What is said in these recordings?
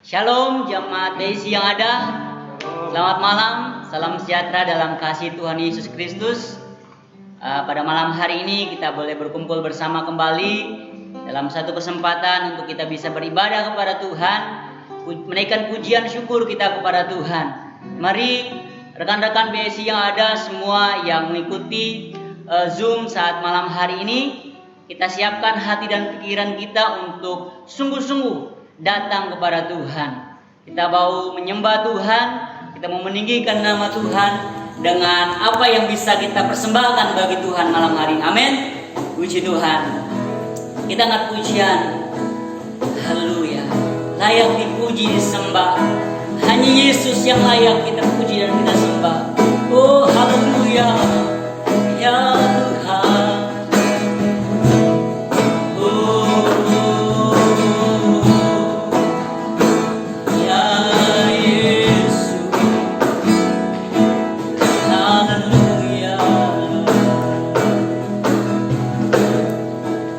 Shalom jemaat BSI yang ada. Selamat malam, salam sejahtera dalam kasih Tuhan Yesus Kristus. Pada malam hari ini kita boleh berkumpul bersama kembali dalam satu kesempatan untuk kita bisa beribadah kepada Tuhan, menaikkan pujian syukur kita kepada Tuhan. Mari rekan-rekan BSI yang ada, semua yang mengikuti Zoom saat malam hari ini, kita siapkan hati dan pikiran kita untuk sungguh-sungguh datang kepada Tuhan. Kita mau menyembah Tuhan, kita mau meninggikan nama Tuhan dengan apa yang bisa kita persembahkan bagi Tuhan malam hari ini. Amin. Puji Tuhan. Kita angkat pujian. Haleluya. Layak dipuji, disembah. Hanya Yesus yang layak kita puji dan kita sembah. Oh haleluya. Ya Tuhan.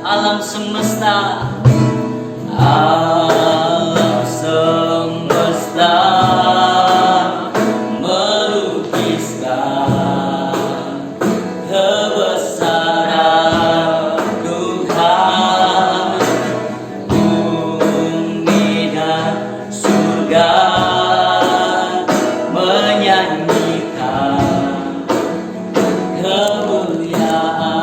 Alam semesta, alam semesta melukiskan kebesaran Tuhan. Bumi dan surga menyanyikan kemuliaan.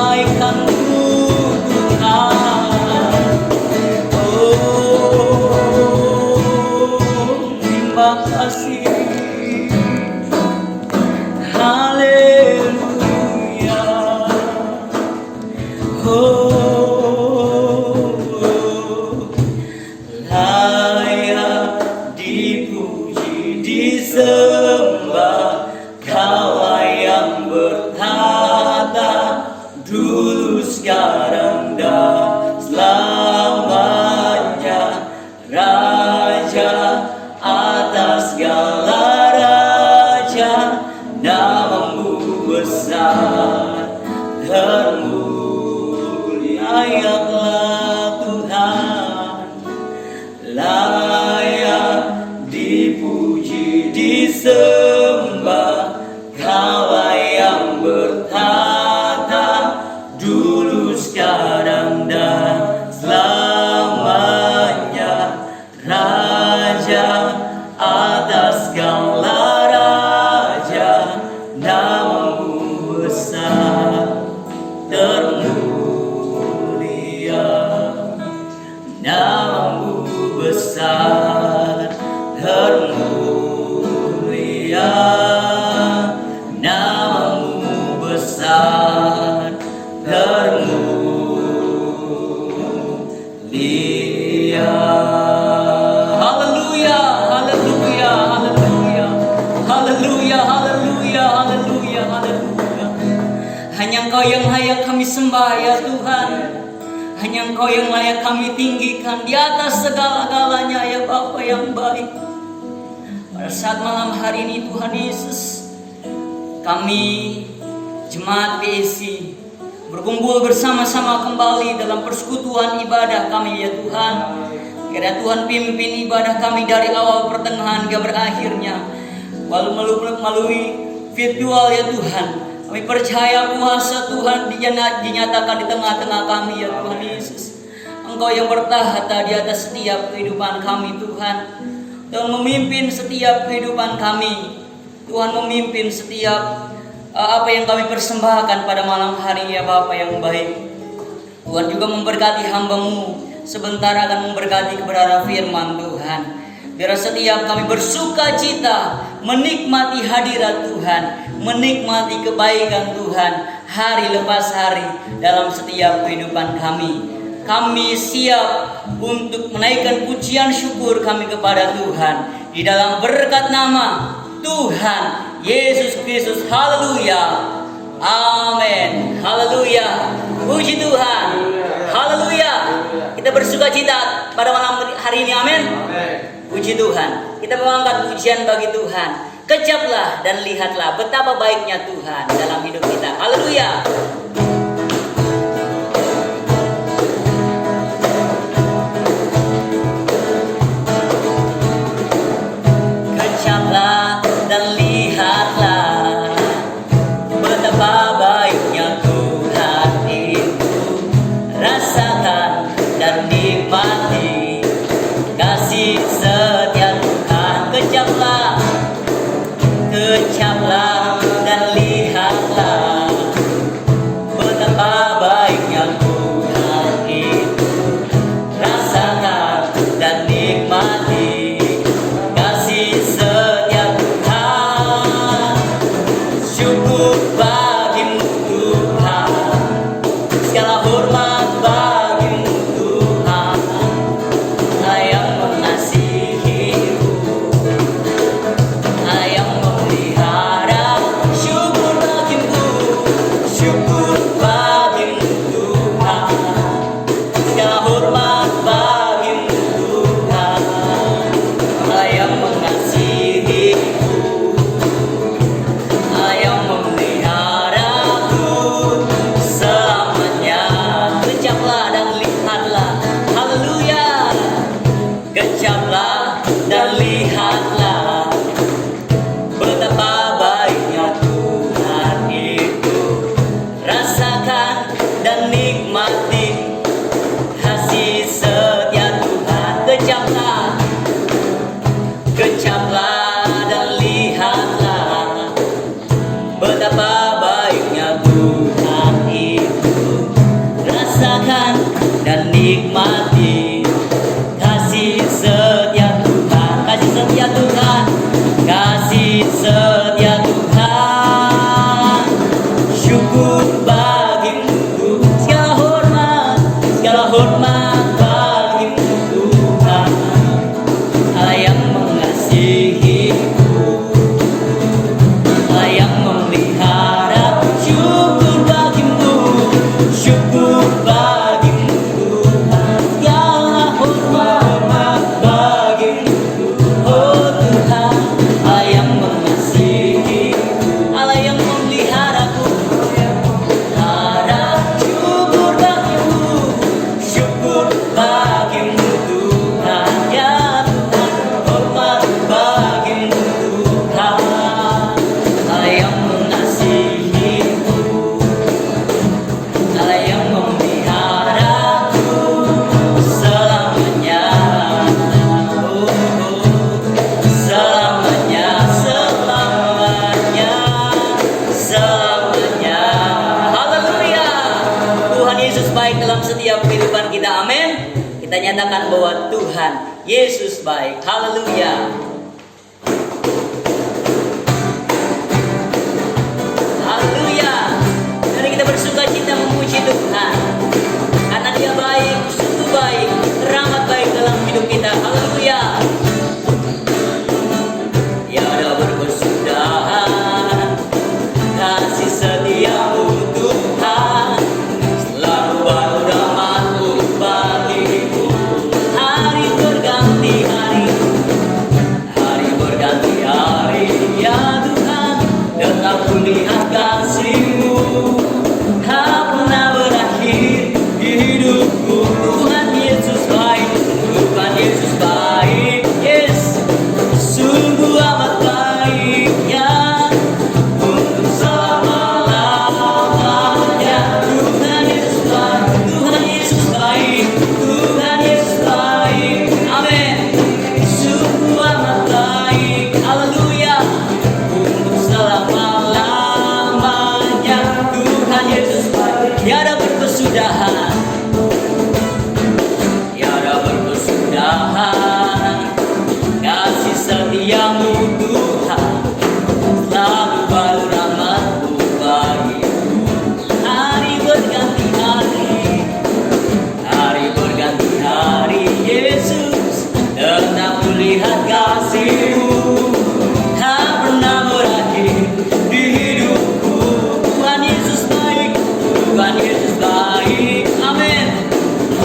kebaikan-Mu Tuhan. Oh, terima kasih. Haleluya. Oh, layak dipuji, disembah, Kaulah yang bertata dulu, sekarang, dan selamanya. Raja atas segala raja, Namamu besar, termulialah Tuhan. Layak dipuji, disembah, Kaulah yang bertata dulu, sekarang, dan selamanya. Raja atas segala raja, Namamu besar, termulia. Namamu besar, termulia. Namamu besar, termulia. Haleluya, haleluya, haleluya, haleluya, haleluya, haleluya, haleluya. Hanya Engkau yang layak kami sembah ya Tuhan. Hanya Engkau yang layak kami tinggikan di atas segala-galanya ya Bapa yang baik. Pada saat malam hari ini Tuhan Yesus, kami jemaat PSI berkumpul bersama-sama kembali dalam persekutuan ibadah kami ya Tuhan. Kiranya Tuhan pimpin ibadah kami dari awal, pertengahan, hingga berakhirnya. Melalui virtual ya Tuhan, kami percaya kuasa Tuhan dinyatakan di tengah-tengah kami ya Tuhan Yesus. Engkau yang bertahta di atas setiap kehidupan kami Tuhan. Tuhan memimpin setiap kehidupan kami. Tuhan memimpin setiap apa yang kami persembahkan pada malam hari ya Bapa yang baik. Tuhan juga memberkati hamba-Mu. Sebentar akan memberkati kebenaran firman Tuhan. Biar setiap kami bersuka cita menikmati hadirat Tuhan, menikmati kebaikan Tuhan hari lepas hari dalam setiap kehidupan kami. Kami siap untuk menaikkan pujian syukur kami kepada Tuhan di dalam berkat nama Tuhan Yesus Kristus. Haleluya. Amin. Haleluya. Puji Tuhan. Haleluya. Kita bersuka cita pada malam hari ini. Amin. Puji Tuhan. Kita mengangkat pujian bagi Tuhan. Kecaplah dan lihatlah betapa baiknya Tuhan dalam hidup kita. Haleluya. Kecaplah dan lihatlah betapa baiknya Tuhan itu. Rasakan dan nikmati kasih setia Tuhan. Kecaplah, kecaplah dan lihatlah betapa baiknya Tuhan itu. Rasakan dan nikmati kasih setia Tuhan. Syukur bagimu Tuhan, segala hormat bagimu Tuhan, yang mengasihiku, yang memelihara. Syukur bagimu, syukur bagimu Tuhan, segala hormat bagimu Tuhan, yang mengasihiku, yang memeliharaku selamanya. Kecaplah dan lihatlah. Haleluya. Kecaplah dan lihatlah betapa baiknya Tuhan itu. Rasakan baik dalam setiap kehidupan kita. Amin. Kita nyatakan bahwa Tuhan Yesus baik. Haleluya. Haleluya. Mari kita bersuka cita memuji Tuhan, karena Dia baik, sungguh baik, teramat baik dalam hidup kita. Haleluya. Tiada berkesudahan kasih setiamu Tuhan, selalu baru rahmat-Mu bagiku. Hari berganti hari, hari berganti hari, ya Tuhan, tetap kulihat kasih-Mu, tak pernah berakhir di hidupku. Tuhan Yesus baik, Tuhan Yesus baik, yes, sungguh amat baik, ya, untuk selama-lamanya. Tuhan Yesus baik, Tuhan Yesus baik, Tuhan Yesus baik, amin. Sungguh amat baik, haleluya, untuk selama-lamanya. Tuhan Yesus baik, tiada berkesudahan, tiada berkesudahan kasih setiamu Tuhan, selalu baru rahmat-Mu bagiku. Hari berganti hari, hari berganti hari, Yesus, tetap kulihat kasih-Mu, tak pernah berakhir di hidupku. Tuhan Yesus baik, Tuhan Yesus baik, amin.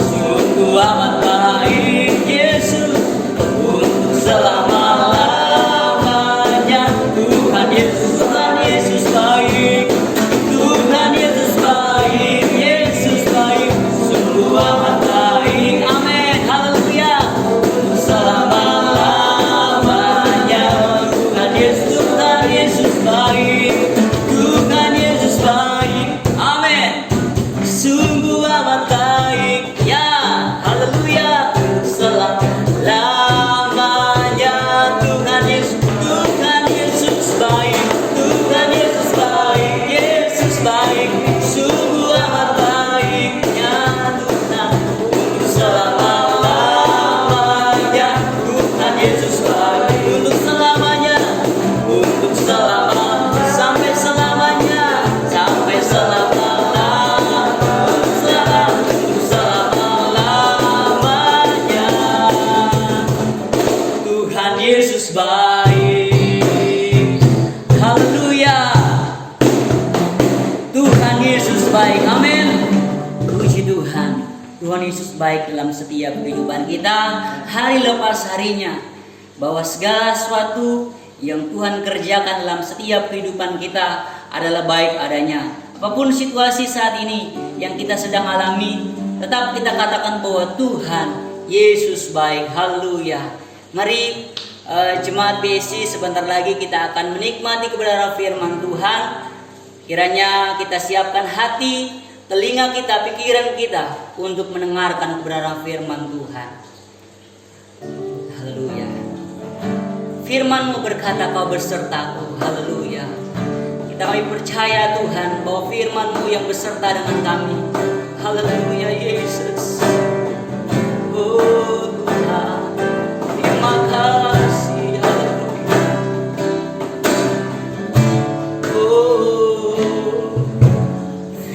Sungguh amat baik, Yesus, untuk selama-lamanya. Tuhan Yesus, Tuhan Yesus baik, Tuhan Yesus baik, Yesus baik, sungguh amat baik, amin, haleluya, untuk selama-lamanya. Tuhan Yesus, Tuhan Yesus baik, Tuhan Yesus baik, amin, sungguh amat baik, ya, haleluya, selama-lamanya. Tuhan Yesus, Tuhan Yesus baik, Tuhan Yesus baik, Yesus baik, sungguh amat baik, ya Tuhan, untuk selama-lamanya. Tuhan Yesus baik, untuk selamanya, untuk selama, sampai selamanya, sampai selama-lamanya, untuk selama-lamanya. Tuhan Yesus baik, haleluya. Tuhan Yesus baik, amin. Puji Tuhan, Tuhan Yesus baik dalam setiap kehidupan kita, hari lepas harinya, bahwa segala sesuatu yang Tuhan kerjakan dalam setiap kehidupan kita adalah baik adanya. Apapun situasi saat ini yang kita sedang alami, tetap kita katakan bahwa Tuhan Yesus baik, haleluya. Mari jemaat BSC, sebentar lagi kita akan menikmati kebenaran firman Tuhan. Kiranya kita siapkan hati, telinga kita, pikiran kita untuk mendengarkan kebenaran firman Tuhan. Haleluya. Firman-Mu berkata, Kau bersertaku, haleluya. Kita kami percaya Tuhan bahwa firman-Mu yang beserta dengan kami. Haleluya Yesus. Oh Tuhan, terima kasih, haleluya. Oh,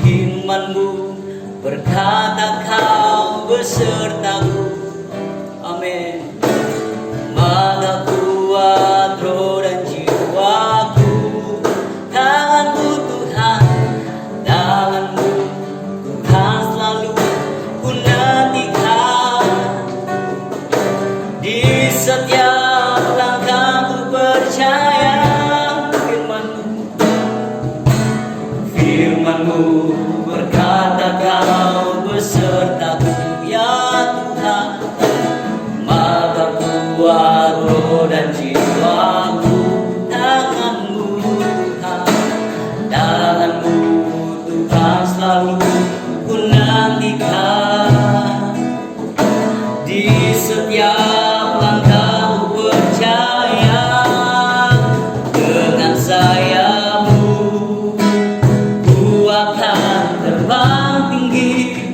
firman-Mu berkata, Kau besertaku, amin. Maka kuat roh dan jiwaku, tangan-Mu Tuhan, tangan-Mu Tuhan, selalu ku nantikan. Di setiap langkahku percaya firman-Mu, firman-Mu berkata, Kau besertaku, ya Tuhan. Maka kuat roh dan jiwaku, tangan-Mu Tuhan, tangan-Mu Tuhan, selalu ku nantikan. Di setiap langkahku percaya, dengan sayap-Mu ku akan terbang tinggi.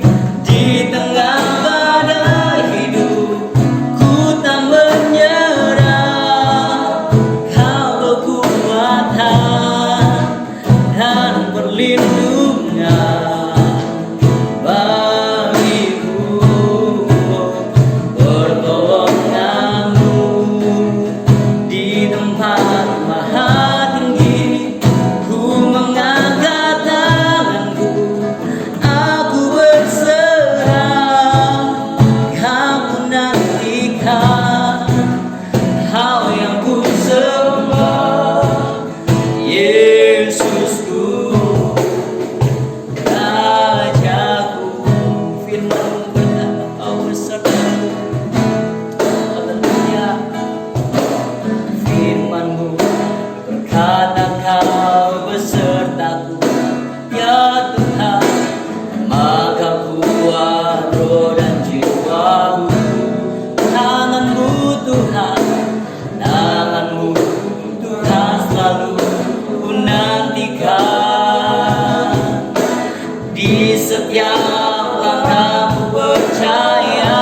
setiap langkahmu percaya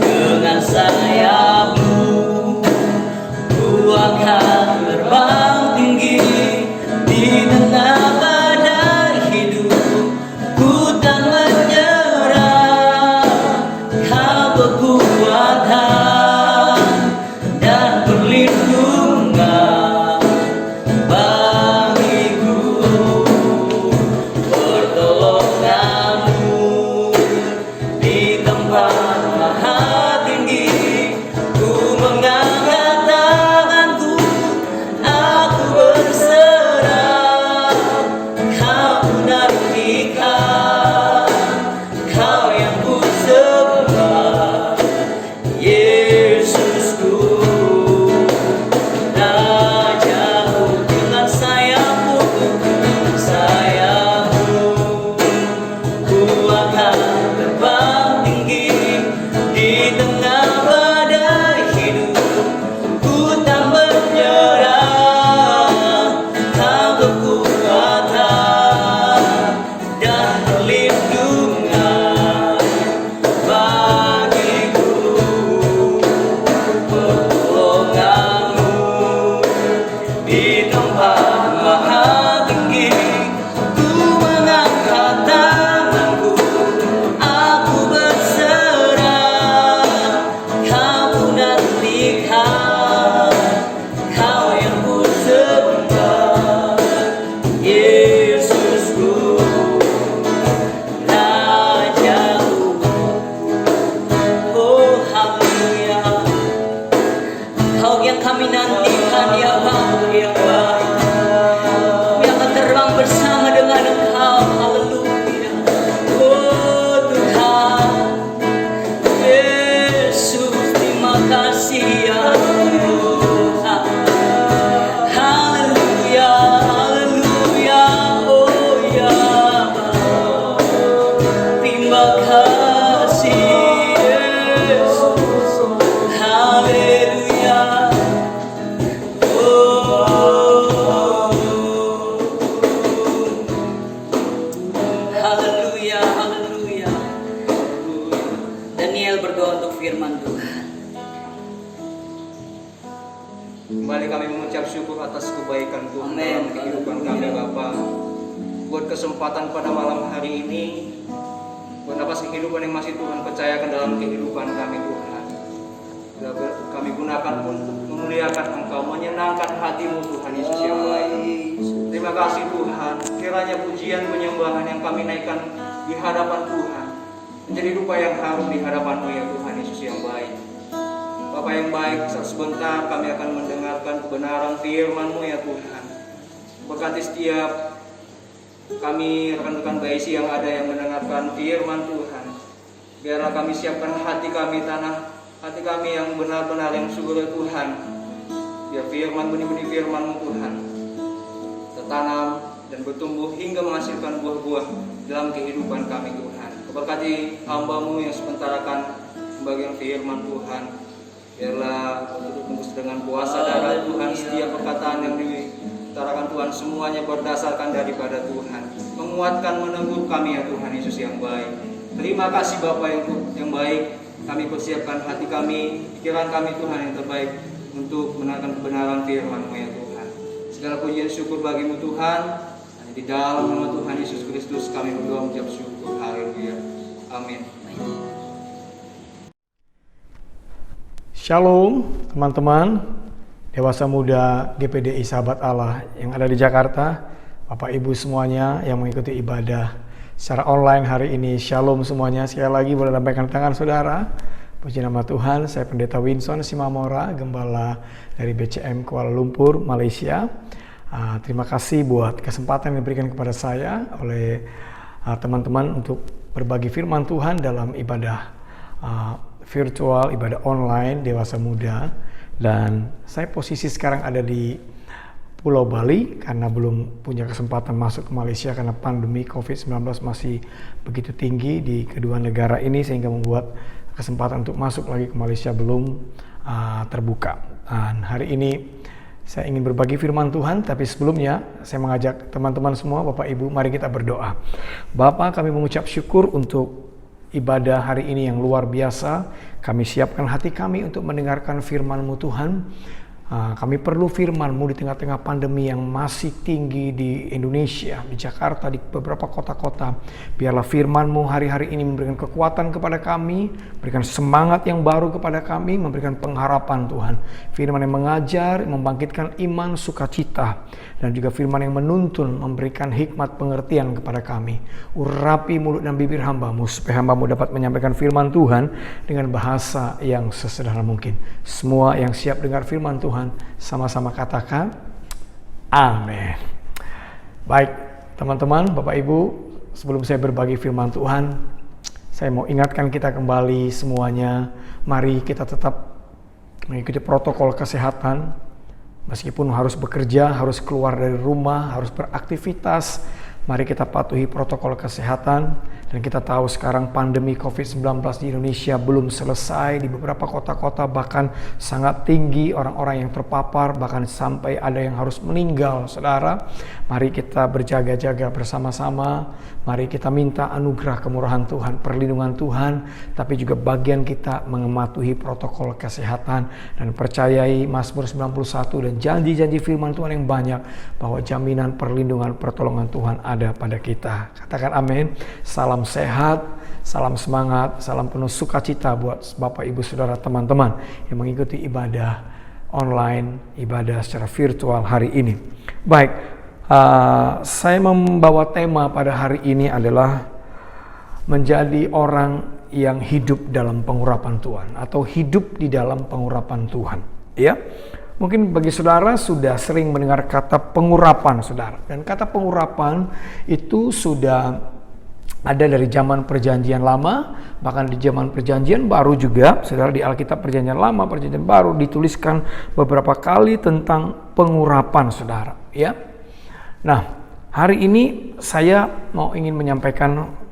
dengan sayapmu, ku akan terbang tinggi di tengah badai hidup. Ku tak menyerah, kau kekuatan dan perlindungan bagiku. Pertolonganmu di tempat maha tinggi, ku mengangkat tanganku, aku berserah. Kau nantikan, kau yang ku sembah, Yesusku. Rajaku dengan sayapmu, ku akan terbang tinggi di tengah badai hidup. Ku tak menyerah, kau kekuatan dan perlindungan bagiku. Pertolonganmu di tempat maha tinggi, ku mengangkat tanganku, aku berserah. Kau nantikan, kau yang ku sembah, Yesusku. Rajaku, oh haleluya, kau yang kami nantikan ya Bapa yang baik. Kami akan terbang bersama dengan Engkau, haleluya. Oh Tuhan Yesus, terima kasih ya Tuhan. Haleluya, haleluya, oh ya Bapa. Terima kasih Yesus, haleluya. Haleluya, haleluya. Daniel berdoa untuk firman Tuhan. Kembali kami mengucap syukur atas kebaikan Tuhan Amin. dalam kehidupan kami Bapa. Buat kesempatan pada malam hari ini, buat nafas kehidupan yang masih Tuhan percayakan dalam kehidupan kami Tuhan. Kami gunakan untuk memuliakan Engkau, menyenangkan hati-Mu Tuhan Yesus yang baik. Terima kasih Tuhan, kiranya pujian penyembahan yang kami naikkan di hadapan Tuhan menjadi rupa yang harum di hadapan-Mu ya Tuhan Yesus yang baik. Bapa yang baik, sebentar kami akan mendengarkan kebenaran firman-Mu ya Tuhan. Berkati setiap kami rekan-rekan BIC yang ada yang mendengarkan firman Tuhan. Biarlah kami siapkan hati kami, hati kami yang benar-benar yang syukur ya Tuhan. Biar firman, benih-benih firman-Mu Tuhan tertanam dan bertumbuh hingga menghasilkan buah-buah dalam kehidupan kami Tuhan. Berkati hamba-Mu yang sebentar akan membagikan firman Tuhan. Biarlah untuk tembus dengan kuasa darah Tuhan, setiap perkataan yang diutarakan Tuhan semuanya berdasarkan daripada Tuhan, menguatkan, meneguh kami ya Tuhan Yesus yang baik. Terima kasih Bapa yang baik. Kami persiapkan hati kami, pikiran kami Tuhan yang terbaik untuk mendengarkan kebenaran firman-Mu ya Tuhan. Segala pujian syukur bagi-Mu Tuhan. Hanya di dalam nama Tuhan Yesus Kristus kami berdoa mengucap syukur. Haleluya. Amin. Shalom teman-teman dewasa muda GPDI Sahabat Allah yang ada di Jakarta, Bapak Ibu semuanya yang mengikuti ibadah secara online hari ini. Shalom semuanya, sekali lagi boleh lambaikan tangan saudara. Puji nama Tuhan, saya Pendeta Winson Simamora, Gembala dari BCM Kuala Lumpur, Malaysia. Terima kasih buat kesempatan yang diberikan kepada saya oleh teman-teman untuk berbagi firman Tuhan dalam ibadah virtual, ibadah online dewasa muda. Dan saya posisi sekarang ada di Pulau Bali karena belum punya kesempatan masuk ke Malaysia karena pandemi COVID-19 masih begitu tinggi di kedua negara ini, sehingga membuat kesempatan untuk masuk lagi ke Malaysia belum terbuka. Dan hari ini Saya ingin berbagi firman Tuhan, tapi sebelumnya saya mengajak teman-teman semua, Bapak Ibu, mari kita berdoa. Bapa, kami mengucap syukur untuk ibadah hari ini yang luar biasa. Kami siapkan hati kami untuk mendengarkan firman-Mu Tuhan. Kami perlu firman-Mu di tengah-tengah pandemi yang masih tinggi di Indonesia, di Jakarta, di beberapa kota-kota. Biarlah firman-Mu hari-hari ini memberikan kekuatan kepada kami, memberikan semangat yang baru kepada kami, memberikan pengharapan Tuhan. Firman yang mengajar, membangkitkan iman, sukacita, dan juga firman yang menuntun, memberikan hikmat pengertian kepada kami. Urapi mulut dan bibir hamba-Mu, supaya hamba-Mu dapat menyampaikan firman Tuhan dengan bahasa yang sesederhana mungkin. Semua yang siap dengar firman Tuhan, sama-sama katakan amin. Baik teman-teman, Bapak Ibu, sebelum saya berbagi firman Tuhan, saya mau ingatkan kita kembali semuanya, mari kita tetap mengikuti protokol kesehatan. Meskipun harus bekerja, harus keluar dari rumah, harus beraktivitas, mari kita patuhi protokol kesehatan. Dan kita tahu sekarang pandemi COVID-19 di Indonesia belum selesai. Di beberapa kota-kota bahkan sangat tinggi orang-orang yang terpapar, bahkan sampai ada yang harus meninggal. Saudara, mari kita berjaga-jaga bersama-sama. Mari kita minta anugerah kemurahan Tuhan, perlindungan Tuhan, tapi juga bagian kita mematuhi protokol kesehatan dan percayai Mazmur 91 dan janji-janji firman Tuhan yang banyak bahwa jaminan perlindungan pertolongan Tuhan ada pada kita. Katakan amin. Salam sehat, salam semangat, salam penuh sukacita buat Bapak, Ibu, Saudara, teman-teman yang mengikuti ibadah online, ibadah secara virtual hari ini. Baik, saya membawa tema pada hari ini adalah menjadi orang yang hidup dalam pengurapan Tuhan atau hidup di dalam pengurapan Tuhan. Ya, mungkin bagi saudara sudah sering mendengar kata pengurapan, saudara. Dan kata pengurapan itu sudah ada dari zaman perjanjian lama, bahkan di zaman perjanjian baru juga, saudara, di Alkitab perjanjian lama, perjanjian baru dituliskan beberapa kali tentang pengurapan, saudara. Ya, nah hari ini saya ingin menyampaikan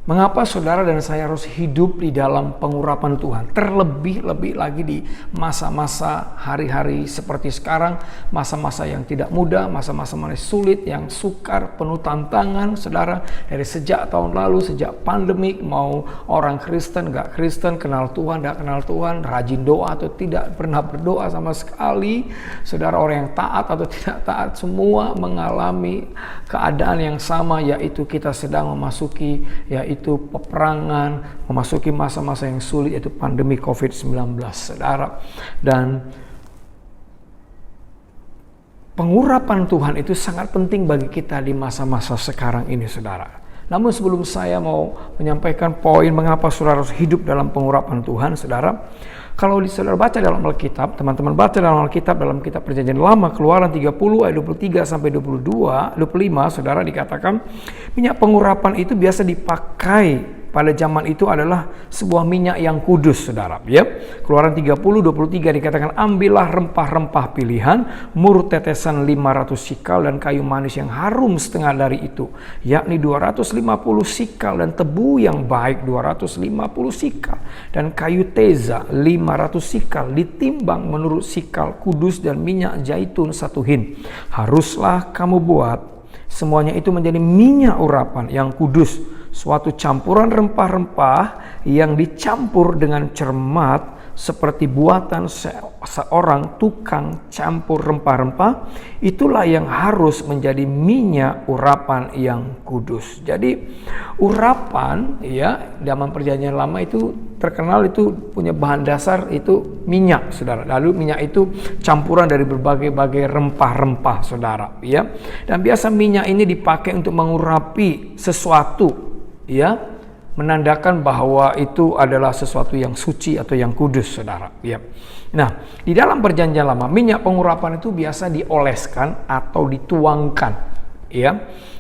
mengapa saudara dan saya harus hidup di dalam pengurapan Tuhan. Terlebih-lebih lagi di masa-masa hari-hari seperti sekarang, masa-masa yang tidak mudah, masa-masa sulit, yang sukar, penuh tantangan, saudara. Dari sejak tahun lalu, sejak pandemik, mau orang Kristen, gak Kristen, kenal Tuhan, gak kenal Tuhan, rajin doa atau tidak pernah berdoa sama sekali, saudara, orang yang taat atau tidak taat, semua mengalami keadaan yang sama, yaitu kita sedang memasuki, yaitu peperangan, memasuki masa-masa yang sulit, yaitu pandemi COVID-19, saudara. Dan pengurapan Tuhan itu sangat penting bagi kita di masa-masa sekarang ini, saudara. Namun sebelum saya mau menyampaikan poin mengapa saudara harus hidup dalam pengurapan Tuhan, saudara, kalau saudara baca dalam Alkitab, teman-teman baca dalam Alkitab, dalam kitab perjanjian lama, Keluaran 30 ayat 23 sampai 25, saudara, dikatakan minyak pengurapan itu biasa dipakai pada zaman itu adalah sebuah minyak yang kudus, saudara. Ya, Keluaran 30:23 dikatakan, ambillah rempah-rempah pilihan, mur tetesan 500 sikal dan kayu manis yang harum setengah dari itu, yakni 250 sikal, dan tebu yang baik 250 sikal, dan kayu teza 500 sikal, ditimbang menurut sikal kudus, dan minyak zaitun 1 hin. Haruslah kamu buat semuanya itu menjadi minyak urapan yang kudus, suatu campuran rempah-rempah yang dicampur dengan cermat, seperti buatan seorang tukang campur rempah-rempah. Itulah yang harus menjadi minyak urapan yang kudus. Jadi urapan, ya, zaman perjanjian lama itu terkenal itu punya bahan dasar itu minyak, saudara. Lalu minyak itu campuran dari berbagai-bagai rempah-rempah, saudara, ya. Dan biasa minyak ini dipakai untuk mengurapi sesuatu, ya, menandakan bahwa itu adalah sesuatu yang suci atau yang kudus, saudara. Ya. Nah, di dalam perjanjian lama, minyak pengurapan itu biasa dioleskan atau dituangkan, ya.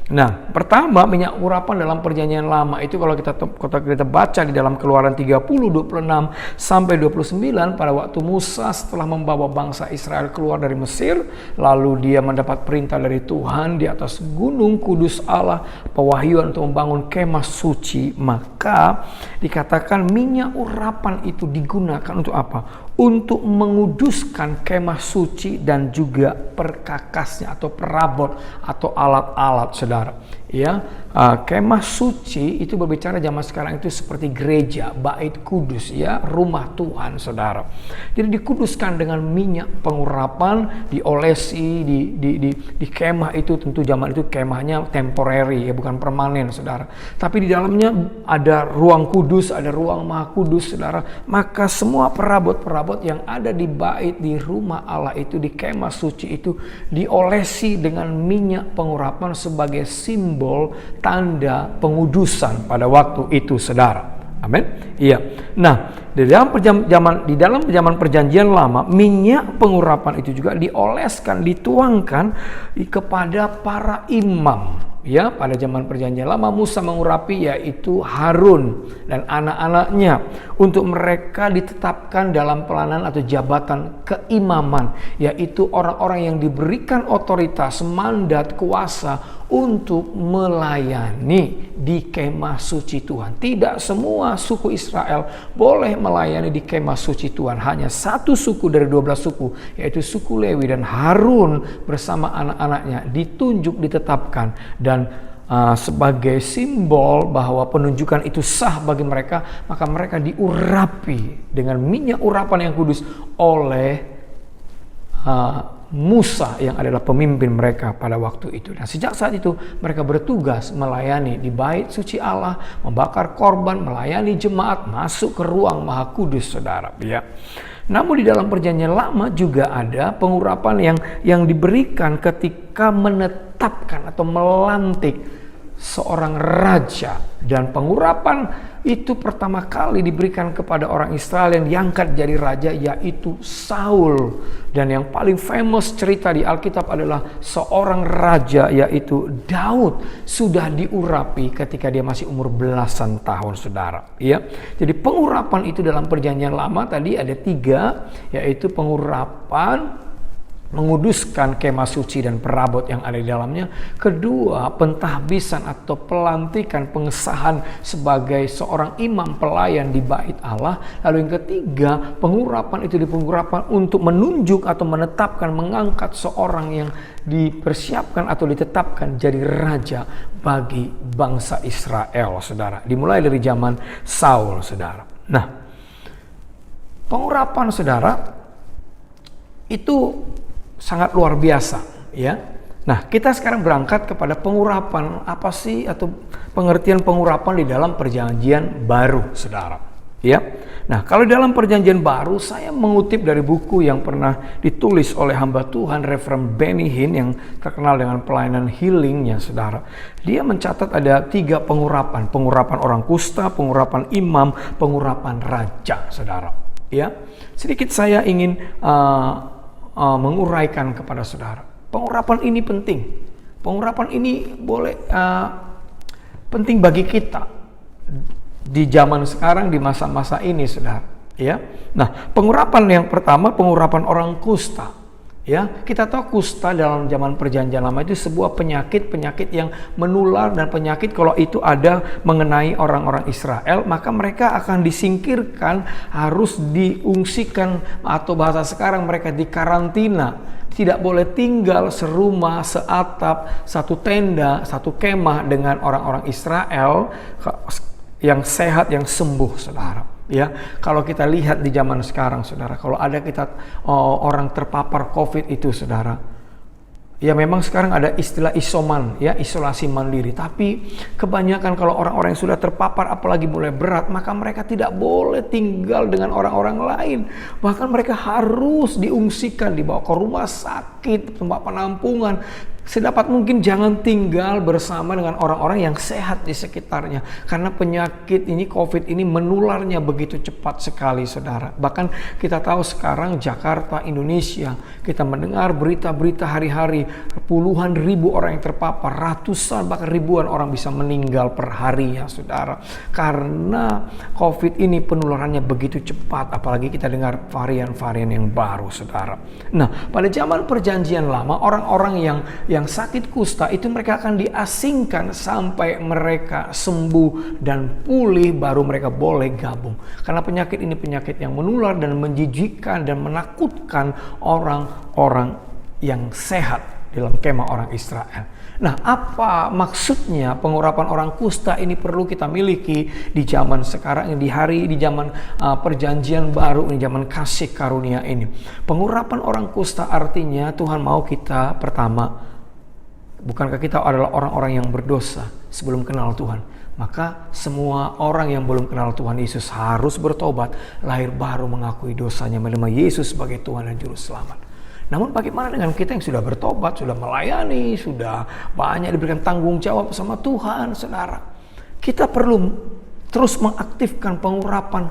Nah, pertama minyak urapan dalam perjanjian lama itu kalau kita baca di dalam Keluaran 30:26 sampai 29, pada waktu Musa setelah membawa bangsa Israel keluar dari Mesir, lalu dia mendapat perintah dari Tuhan di atas gunung kudus Allah, pewahyuan untuk membangun kemah suci, maka dikatakan minyak urapan itu digunakan untuk apa? untuk menguduskan kemah suci dan juga perkakasnya atau perabot atau alat-alat, saudara. Ya, kemah suci itu berbicara zaman sekarang itu seperti gereja, bait kudus, ya, rumah Tuhan, saudara. Jadi dikuduskan dengan minyak pengurapan, diolesi di kemah itu. Tentu zaman itu kemahnya temporary, ya, bukan permanen, saudara. Tapi di dalamnya ada ruang kudus, ada ruang maha kudus, saudara. Maka semua perabot-perabot yang ada di bait, di rumah Allah itu, di kemah suci itu diolesi dengan minyak pengurapan sebagai simbol tanda pengudusan pada waktu itu, saudara. Amin. Iya. Nah, di dalam zaman perjanjian lama, minyak pengurapan itu juga dioleskan, dituangkan kepada para imam. Ya, pada zaman perjanjian lama Musa mengurapi yaitu Harun dan anak-anaknya untuk mereka ditetapkan dalam pelayanan atau jabatan keimaman, yaitu orang-orang yang diberikan otoritas, mandat, kuasa untuk melayani di kemah suci Tuhan. Tidak semua suku Israel boleh melayani di kemah suci Tuhan. Hanya satu suku dari 12 suku, yaitu suku Lewi, dan Harun bersama anak-anaknya ditunjuk, ditetapkan, dan sebagai simbol bahwa penunjukan itu sah bagi mereka, maka mereka diurapi dengan minyak urapan yang kudus oleh Musa yang adalah pemimpin mereka pada waktu itu. Dan sejak saat itu mereka bertugas melayani di bait suci Allah, membakar korban, melayani jemaat, masuk ke ruang maha kudus, saudara. Ya. Namun di dalam perjanjian lama juga ada pengurapan yang diberikan ketika menetapkan atau melantik seorang raja, dan pengurapan itu pertama kali diberikan kepada orang Israel yang diangkat jadi raja, yaitu Saul. Dan yang paling famous cerita di Alkitab adalah seorang raja, yaitu Daud, sudah diurapi ketika dia masih umur belasan tahun, saudara. Ya, jadi pengurapan itu dalam perjanjian lama tadi ada 3, yaitu pengurapan menguduskan kemah suci dan perabot yang ada di dalamnya. Kedua, pentahbisan atau pelantikan, pengesahan sebagai seorang imam pelayan di bait Allah. Lalu yang ketiga, pengurapan itu pengurapan untuk menunjuk atau menetapkan, mengangkat seorang yang dipersiapkan atau ditetapkan jadi raja bagi bangsa Israel, saudara. Dimulai dari zaman Saul, saudara. Nah, pengurapan, saudara, itu sangat luar biasa, ya. Nah, kita sekarang berangkat kepada pengurapan. Apa sih atau pengertian pengurapan di dalam perjanjian baru, saudara? Ya. Nah, kalau dalam perjanjian baru, saya mengutip dari buku yang pernah ditulis oleh hamba Tuhan Reverend Benny Hinn yang terkenal dengan pelayanan healingnya, saudara. Dia mencatat ada 3 pengurapan: pengurapan orang kusta, pengurapan imam, pengurapan raja, saudara. Ya. Sedikit saya ingin menguraikan kepada saudara. Pengurapan ini penting. Pengurapan ini boleh penting bagi kita di zaman sekarang, di masa-masa ini, saudara. Ya. Nah, pengurapan yang pertama, pengurapan orang kusta. Ya, kita tahu kusta dalam zaman perjanjian lama itu sebuah penyakit yang menular, dan penyakit kalau itu ada mengenai orang-orang Israel, maka mereka akan disingkirkan, harus diungsikan, atau bahasa sekarang mereka dikarantina. Tidak boleh tinggal serumah, seatap, satu tenda, satu kemah dengan orang-orang Israel yang sehat, yang sembuh, saudara. Ya, kalau kita lihat di zaman sekarang, saudara, kalau ada orang terpapar COVID itu, saudara, ya memang sekarang ada istilah isoman, ya, isolasi mandiri. Tapi kebanyakan kalau orang-orang yang sudah terpapar, apalagi mulai berat, maka mereka tidak boleh tinggal dengan orang-orang lain. Bahkan mereka harus diungsikan, dibawa ke rumah sakit, tempat penampungan. Sedapat mungkin jangan tinggal bersama dengan orang-orang yang sehat di sekitarnya. Karena penyakit ini, COVID ini menularnya begitu cepat sekali, saudara. Bahkan kita tahu sekarang Jakarta, Indonesia, kita mendengar berita-berita hari-hari, puluhan ribu orang yang terpapar, ratusan bahkan ribuan orang bisa meninggal per harinya, saudara. Karena COVID ini penularannya begitu cepat, apalagi kita dengar varian-varian yang baru, saudara. Nah, pada zaman perjanjian lama, orang-orang yang yang sakit kusta itu mereka akan diasingkan sampai mereka sembuh dan pulih, baru mereka boleh gabung. Karena penyakit ini penyakit yang menular dan menjijikkan dan menakutkan orang-orang yang sehat dalam kemah orang Israel. Nah, apa maksudnya pengurapan orang kusta ini perlu kita miliki di zaman sekarang, di zaman perjanjian baru ini, zaman kasih karunia ini. Pengurapan orang kusta artinya Tuhan mau kita, pertama, bukankah kita adalah orang-orang yang berdosa sebelum kenal Tuhan? Maka semua orang yang belum kenal Tuhan Yesus harus bertobat, lahir baru, mengakui dosanya, menerima Yesus sebagai Tuhan dan Juru Selamat. Namun bagaimana dengan kita yang sudah bertobat, sudah melayani, sudah banyak diberikan tanggung jawab sama Tuhan, saudara? Kita perlu terus mengaktifkan pengurapan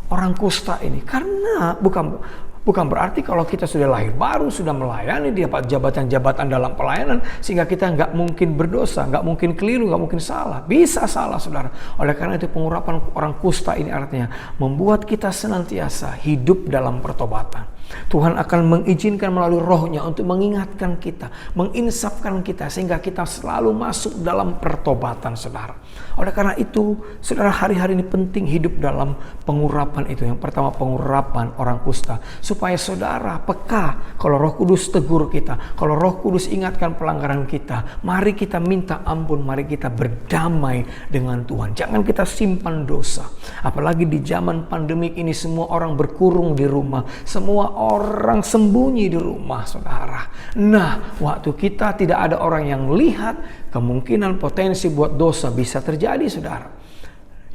orang kusta ini. Karena bukan berarti kalau kita sudah lahir baru, sudah melayani, dapat jabatan-jabatan dalam pelayanan, sehingga kita nggak mungkin berdosa, nggak mungkin keliru, nggak mungkin salah. Bisa salah, saudara. Oleh karena itu pengurapan orang kusta ini artinya membuat kita senantiasa hidup dalam pertobatan. Tuhan akan mengizinkan melalui rohnya untuk mengingatkan kita, menginsafkan kita, sehingga kita selalu masuk dalam pertobatan, saudara. Oleh karena itu, saudara, hari-hari ini penting hidup dalam pengurapan itu. Yang pertama, pengurapan orang kusta. Supaya saudara peka kalau Roh Kudus tegur kita, kalau Roh Kudus ingatkan pelanggaran kita, mari kita minta ampun, mari kita berdamai dengan Tuhan. Jangan kita simpan dosa. Apalagi di zaman pandemik ini, semua orang berkurung di rumah, semua orang sembunyi di rumah, saudara. Nah, waktu kita tidak ada orang yang lihat, kemungkinan potensi buat dosa bisa terjadi, saudara.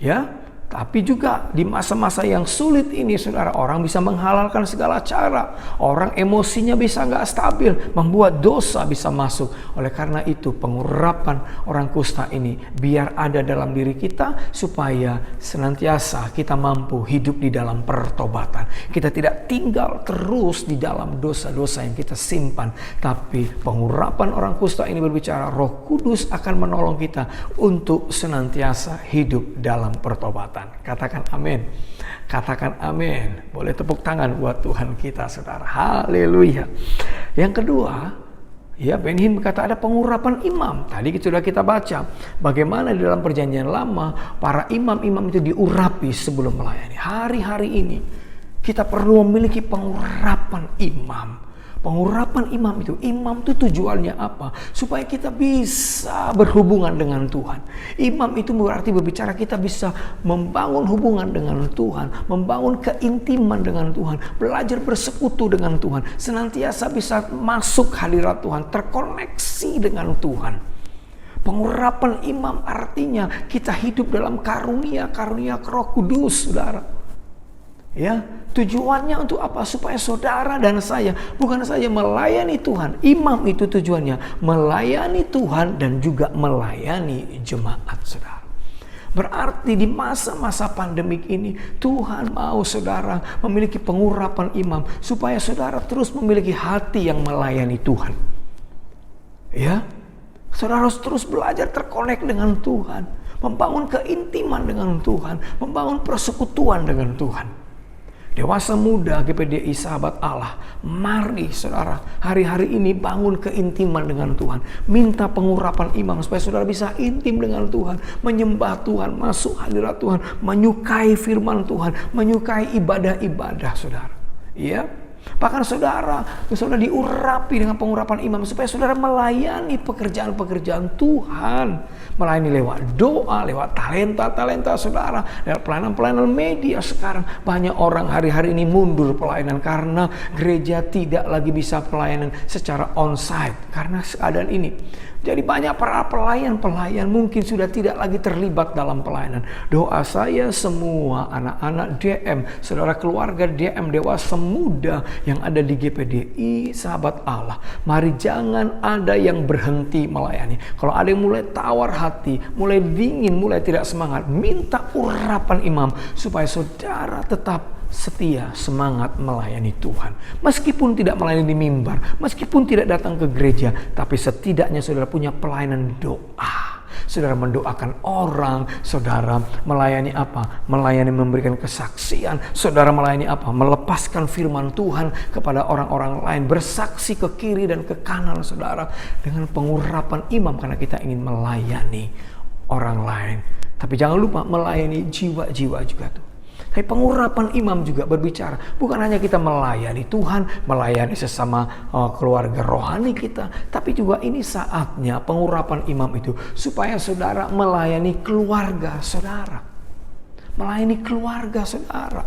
Ya, tapi juga di masa-masa yang sulit ini, saudara, orang bisa menghalalkan segala cara. Orang emosinya bisa nggak stabil, membuat dosa bisa masuk. Oleh karena itu, pengurapan orang kusta ini biar ada dalam diri kita, supaya senantiasa kita mampu hidup di dalam pertobatan. Kita tidak tinggal terus di dalam dosa-dosa yang kita simpan. Tapi pengurapan orang kusta ini berbicara Roh Kudus akan menolong kita untuk senantiasa hidup dalam pertobatan. Katakan amin. Katakan amin. Boleh tepuk tangan buat Tuhan kita, saudara. Haleluya. Yang kedua, ya, Ben Hinn berkata ada pengurapan imam. Tadi sudah kita baca bagaimana di dalam perjanjian lama para imam-imam itu diurapi sebelum melayani. Hari-hari ini kita perlu memiliki pengurapan imam. Pengurapan imam itu tujuannya apa? Supaya kita bisa berhubungan dengan Tuhan. Imam itu berarti berbicara kita bisa membangun hubungan dengan Tuhan, membangun keintiman dengan Tuhan, belajar bersekutu dengan Tuhan, senantiasa bisa masuk hadirat Tuhan, terkoneksi dengan Tuhan. Pengurapan imam artinya kita hidup dalam karunia Roh Kudus, saudara. Ya, tujuannya untuk apa? Supaya saudara dan saya bukan saja melayani Tuhan. Imam itu tujuannya melayani Tuhan dan juga melayani jemaat, saudara. Berarti di masa-masa pandemik ini Tuhan mau saudara memiliki pengurapan imam supaya saudara terus memiliki hati yang melayani Tuhan. Ya, saudara harus terus belajar terkonek dengan Tuhan, membangun keintiman dengan Tuhan, membangun persekutuan dengan Tuhan. Dewasa muda GPDI Sahabat Allah, mari saudara hari-hari ini bangun keintiman dengan Tuhan. Minta pengurapan imam supaya saudara bisa intim dengan Tuhan, menyembah Tuhan, masuk hadirat Tuhan, menyukai firman Tuhan, menyukai ibadah-ibadah saudara. Ya, bahkan saudara diurapi dengan pengurapan imam supaya saudara melayani pekerjaan-pekerjaan Tuhan. Melayani lewat doa, lewat talenta-talenta saudara, lewat pelayanan-pelayanan media. Sekarang banyak orang hari-hari ini mundur pelayanan karena gereja tidak lagi bisa pelayanan secara onsite karena keadaan ini. Jadi banyak para pelayan mungkin sudah tidak lagi terlibat dalam pelayanan. Doa saya semua anak-anak DM, saudara keluarga DM, dewasa muda yang ada di GPDI Sahabat Allah, mari jangan ada yang berhenti melayani. Kalau ada yang mulai tawar hati, mulai dingin, mulai tidak semangat, minta urapan imam supaya saudara tetap setia, semangat melayani Tuhan. Meskipun tidak melayani di mimbar, meskipun tidak datang ke gereja, tapi setidaknya saudara punya pelayanan doa. saudara mendoakan orang, saudara melayani apa? Melayani memberikan kesaksian, saudara melayani apa? Melepaskan firman Tuhan kepada orang-orang lain, bersaksi ke kiri dan ke kanan, saudara, dengan pengurapan imam karena kita ingin melayani orang lain. Tapi jangan lupa melayani jiwa-jiwa juga tuh. Tapi pengurapan imam juga berbicara, bukan hanya kita melayani Tuhan, melayani sesama keluarga rohani kita, tapi juga ini saatnya pengurapan imam itu supaya saudara melayani keluarga saudara. Melayani keluarga saudara.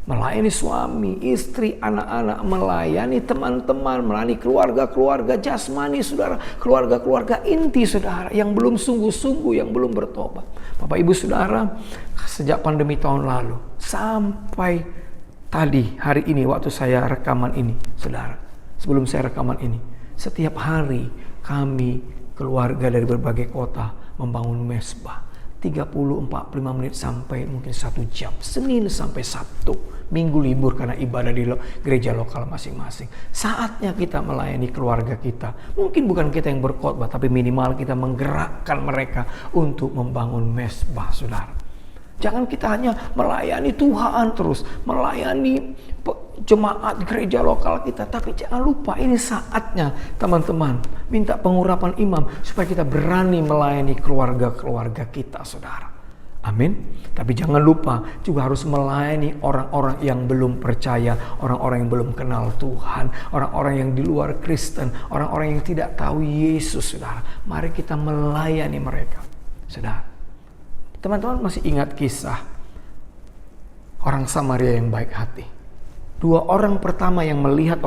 Melayani suami, istri, anak-anak, melayani teman-teman, melayani keluarga-keluarga jasmani saudara, keluarga-keluarga inti saudara yang belum sungguh-sungguh, yang belum bertobat. Bapak Ibu Saudara, sejak pandemi tahun lalu sampai tadi hari ini waktu saya rekaman ini, saudara, sebelum saya rekaman ini, setiap hari kami keluarga dari berbagai kota membangun mesbah. 30-45 menit sampai mungkin 1 jam, Senin sampai Sabtu, Minggu libur karena ibadah di gereja lokal masing-masing. Saatnya kita melayani keluarga kita. Mungkin bukan kita yang berkhotbah, tapi minimal kita menggerakkan mereka untuk membangun mesbah, saudara. Jangan kita hanya melayani Tuhan terus, melayani jemaat gereja lokal kita, tapi jangan lupa ini saatnya teman-teman minta pengurapan imam supaya kita berani melayani keluarga-keluarga kita, saudara. Amin. Tapi jangan lupa juga harus melayani orang-orang yang belum percaya, orang-orang yang belum kenal Tuhan, orang-orang yang di luar Kristen, orang-orang yang tidak tahu Yesus, saudara. Mari kita melayani mereka, saudara. Teman-teman masih ingat kisah orang Samaria yang baik hati? 2 orang pertama yang melihat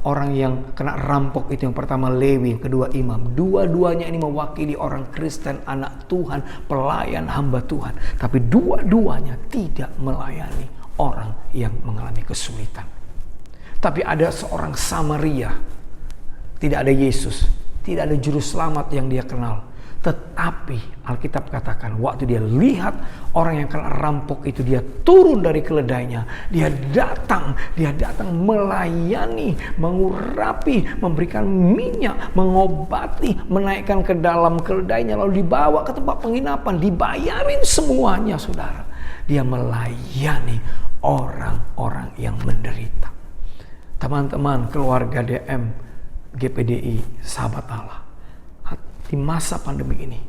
orang yang kena rampok itu, yang pertama Lewi, yang kedua imam. Dua-duanya ini mewakili orang Kristen, anak Tuhan, pelayan hamba Tuhan. Tapi dua-duanya tidak melayani orang yang mengalami kesulitan. Tapi ada seorang Samaria, tidak ada Yesus, tidak ada juru selamat yang dia kenal. Tetapi Alkitab katakan waktu dia lihat orang yang kena rampok itu, dia turun dari keledainya. Dia datang melayani, mengurapi, memberikan minyak, mengobati, menaikkan ke dalam keledainya, lalu dibawa ke tempat penginapan, dibayarin semuanya, saudara. Dia melayani orang-orang yang menderita. Teman-teman keluarga DM GPDI Sahabat Allah, di masa pandemi ini,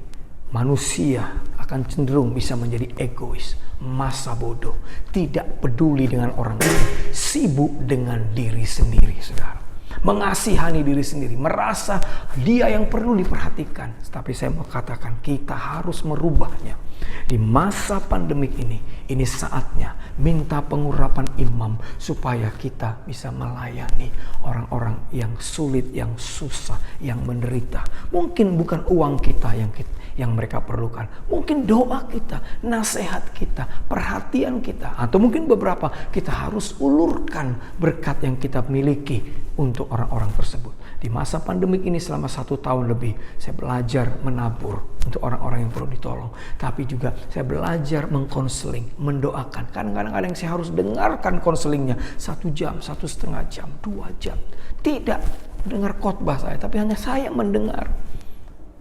manusia akan cenderung bisa menjadi egois, masa bodoh, tidak peduli dengan orang lain, sibuk dengan diri sendiri, saudara. Mengasihani diri sendiri, merasa dia yang perlu diperhatikan. Tapi saya mau katakan, kita harus merubahnya. Di masa pandemik ini saatnya minta pengurapan imam supaya kita bisa melayani orang-orang yang sulit, yang susah, yang menderita. Mungkin bukan uang kita yang mereka perlukan. Mungkin doa kita, nasihat kita, perhatian kita, atau mungkin beberapa kita harus ulurkan berkat yang kita miliki untuk orang-orang tersebut. Di masa pandemik ini selama 1 tahun lebih, saya belajar menabur untuk orang-orang yang perlu ditolong. Tapi juga saya belajar mengkonseling, mendoakan. Kadang-kadang ada yang saya harus dengarkan konselingnya 1 jam, 1,5 jam, 2 jam. Tidak mendengar khotbah saya, tapi hanya saya mendengar.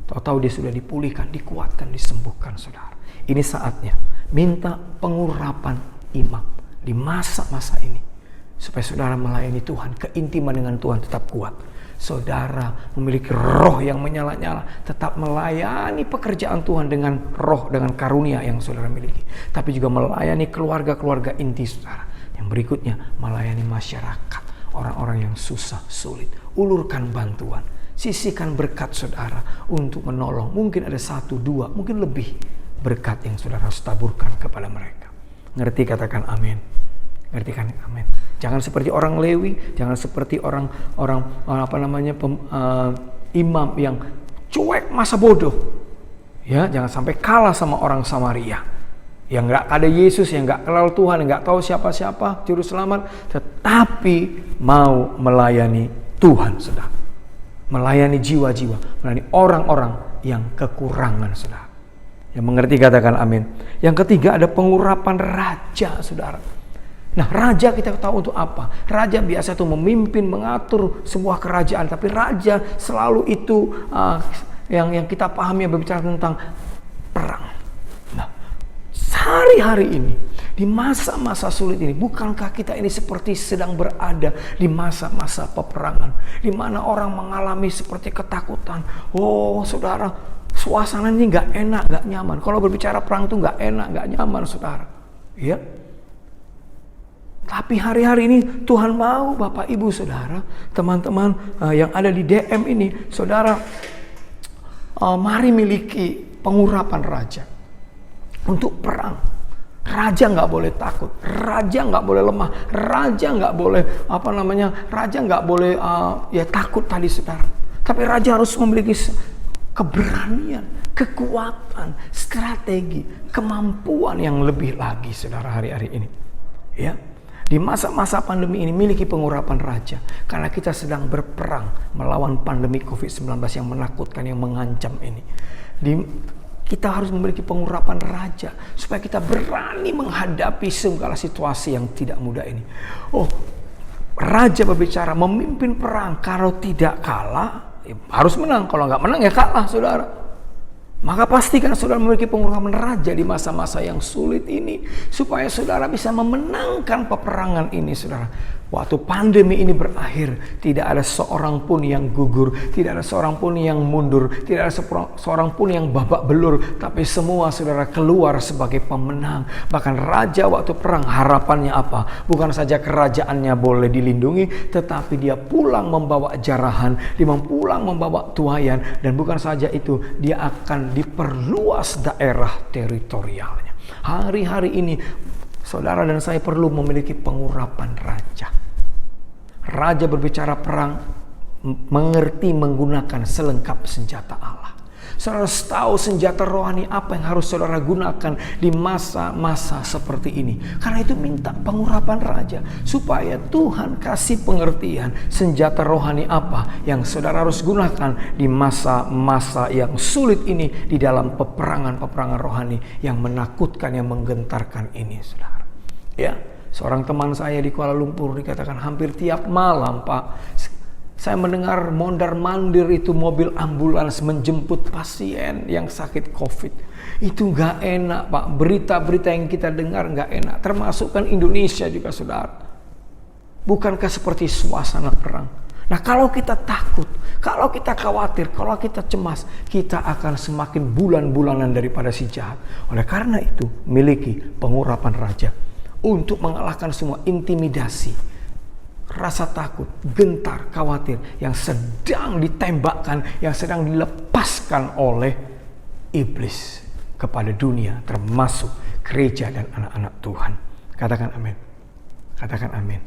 Tahu-tahu dia sudah dipulihkan, dikuatkan, disembuhkan, saudara. Ini saatnya minta pengurapan imam di masa-masa ini, supaya saudara melayani Tuhan, keintiman dengan Tuhan tetap kuat. Saudara memiliki roh yang menyala-nyala, tetap melayani pekerjaan Tuhan dengan roh, dengan karunia yang saudara miliki. Tapi juga melayani keluarga-keluarga inti saudara. Yang berikutnya, melayani masyarakat, orang-orang yang susah, sulit. Ulurkan bantuan, sisihkan berkat saudara untuk menolong. Mungkin ada 1, 2, mungkin lebih berkat yang saudara harus taburkan kepada mereka. Ngerti? Katakan amin. Ngerti kan? Amin. Jangan seperti orang Lewi, jangan seperti orang imam yang cuek, masa bodoh. Ya, jangan sampai kalah sama orang Samaria yang nggak ada Yesus, yang nggak kenal Tuhan, yang nggak tahu siapa-siapa juru selamat, tetapi mau melayani Tuhan, saudara. Melayani jiwa-jiwa, melayani orang-orang yang kekurangan, saudara. Yang mengerti katakan amin. Yang ketiga ada pengurapan raja, saudara. Nah, raja kita tahu untuk apa? Raja biasa itu memimpin, mengatur sebuah kerajaan. Tapi raja selalu itu yang kita pahami berbicara tentang perang. Nah, hari-hari ini, di masa-masa sulit ini, bukankah kita ini seperti sedang berada di masa-masa peperangan, di mana orang mengalami seperti ketakutan. Oh, saudara, suasana ini nggak enak, nggak nyaman. Kalau berbicara perang itu nggak enak, nggak nyaman, saudara. Ya. Tapi hari-hari ini Tuhan mau Bapak Ibu Saudara, teman-teman yang ada di DM ini, saudara, mari miliki pengurapan raja untuk perang. Raja nggak boleh takut, raja nggak boleh lemah, raja nggak boleh raja nggak boleh takut tadi saudara. Tapi raja harus memiliki keberanian, kekuatan, strategi, kemampuan yang lebih lagi saudara hari-hari ini. Ya. Di masa-masa pandemi ini miliki pengurapan raja. Karena kita sedang berperang melawan pandemi COVID-19 yang menakutkan, yang mengancam ini. Kita harus memiliki pengurapan raja. Supaya kita berani menghadapi segala situasi yang tidak mudah ini. Oh, raja berbicara memimpin perang. Kalau tidak kalah, harus menang. Kalau nggak menang ya kalah saudara. Maka pastikan saudara memiliki pengurapan raja di masa-masa yang sulit ini. Supaya saudara bisa memenangkan peperangan ini saudara. Waktu pandemi ini berakhir, tidak ada seorang pun yang gugur, tidak ada seorang pun yang mundur, tidak ada seorang pun yang babak belur, tapi semua saudara keluar sebagai pemenang. Bahkan raja waktu perang harapannya apa? Bukan saja kerajaannya boleh dilindungi, tetapi dia pulang membawa jarahan, dia pulang membawa tuayan, dan bukan saja itu, dia akan diperluas daerah teritorialnya. Hari-hari ini saudara dan saya perlu memiliki pengurapan raja. Raja berbicara perang, mengerti menggunakan selengkap senjata Allah. Saudara harus tahu senjata rohani apa yang harus saudara gunakan di masa-masa seperti ini. Karena itu minta pengurapan raja. Supaya Tuhan kasih pengertian senjata rohani apa yang saudara harus gunakan di masa-masa yang sulit ini. Di dalam peperangan-peperangan rohani yang menakutkan, yang menggentarkan ini saudara. Ya. Seorang teman saya di Kuala Lumpur dikatakan hampir tiap malam, Pak, saya mendengar mondar-mandir itu mobil ambulans menjemput pasien yang sakit COVID. Itu gak enak, Pak. Berita-berita yang kita dengar gak enak. Termasuk kan Indonesia juga, saudara. Bukankah seperti suasana perang? Nah, kalau kita takut, kalau kita khawatir, kalau kita cemas, kita akan semakin bulan-bulanan daripada si jahat. Oleh karena itu, miliki pengurapan raja. Untuk mengalahkan semua intimidasi, rasa takut, gentar, khawatir yang sedang ditembakkan, yang sedang dilepaskan oleh iblis kepada dunia, termasuk gereja dan anak-anak Tuhan. Katakan amin. Katakan amin.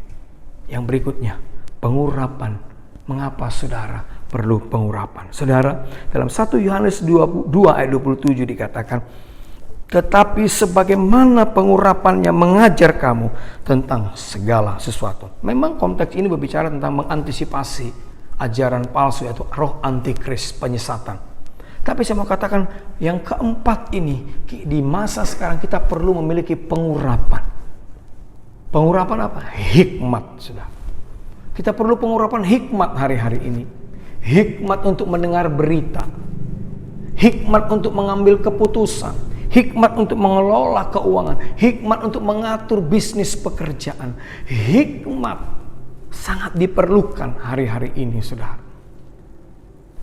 Yang berikutnya, pengurapan. Mengapa saudara perlu pengurapan? Saudara, dalam 1 Yohanes 2 ayat 27 dikatakan, tetapi sebagaimana pengurapannya mengajar kamu tentang segala sesuatu. Memang konteks ini berbicara tentang mengantisipasi ajaran palsu, yaitu roh antikris, penyesatan. Tapi saya mau katakan yang keempat ini, di masa sekarang kita perlu memiliki pengurapan. Pengurapan apa? Hikmat, saudara. Kita perlu pengurapan hikmat hari-hari ini. Hikmat untuk mendengar berita. Hikmat untuk mengambil keputusan. Hikmat untuk mengelola keuangan. Hikmat untuk mengatur bisnis pekerjaan. Hikmat sangat diperlukan hari-hari ini, saudara.